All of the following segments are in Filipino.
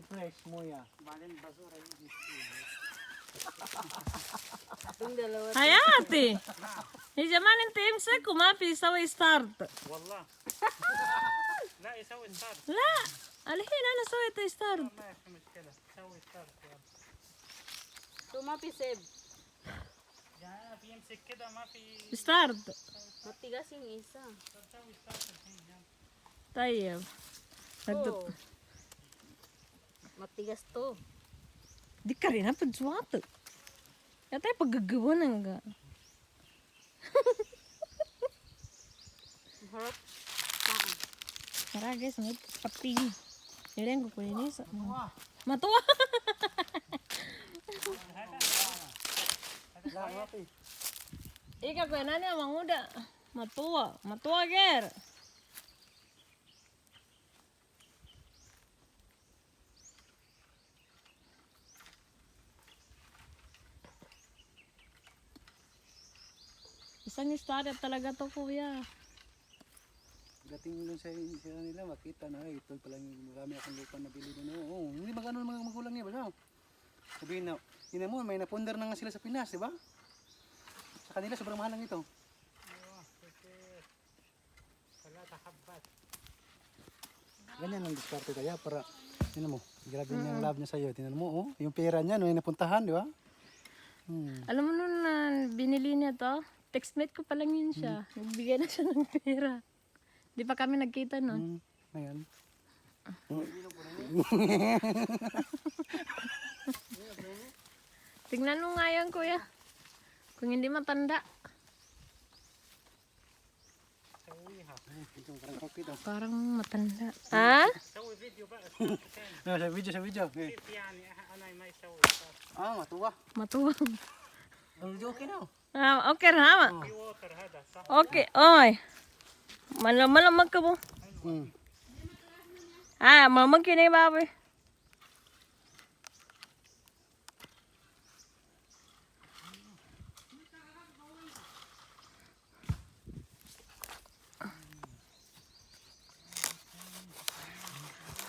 fresh mo ya. حياتي يا جماعة انت امسك وما في يسوي ستارت. والله لا يسوي ستارت. لا الحين انا سويت ستارت. ما في مشكلة سوي ستارت. تو ما في سيب. يعني بيمسك كده ما في. ستارت. Matigas yung isa. سوي ستارت الحين يلا. طيب Oh. Matigas to. Di Karina pagsuwato. Yata yung paggagawa nga. Harap. Tara guys, may pati. Ilan ko kunin isa. Matuwa. Ika ko na niya manguda. Matuwa. Matuwa ger. Isang istorya talaga to kuya. Dating doon sa nila, makita na, ito pala yung marami akong lupa na bili doon. Oo, hindi magano ng mga magulang niya, ba? Sabihin na, yun mo, may napundar na nga sila sa Pinas, di ba? Sa kanila, sobrang mahal lang ito. Ganyan ang diskarte kaya para, tinan mo, grabe niyang love niya sa'yo. Tinan mo, oh, yung pera niya, no, yung napuntahan, di ba? Alam mo nun na binili niya to, textmate ko pa lang yun siya. Nagbigay na siya ng pera. Di pa kami nagkita nun. Ngayon. Tingnan mo nga yan kuya. Kung hindi matanda. Parang okay daw. Parang matanda. Ha? سوي فيديو بقى. Sa video. كيف يعني أنا ما يسوي ستارت. Matuwa. Matuwa. Ang video okay na. Ah, okay na. في ووتر هذا صح. Okay. Oy. Malamag ka mo. Ah, malamag ka na yung baboy.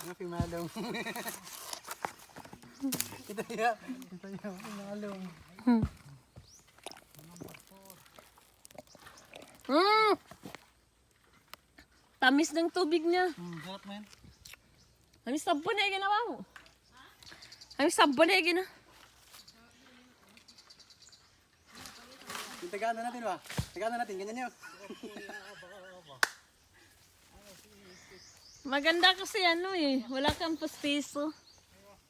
Happy malong. Ito ya, malong. Tamis ng tubig niya. Sarap man. Tamis sabon na yung ginawa mo. Tamis sabon na yung ginawa. Tagaan na natin ba? Tagaan na natin, ganyan yun. Maganda kasi ano eh. Wala kang pastiso.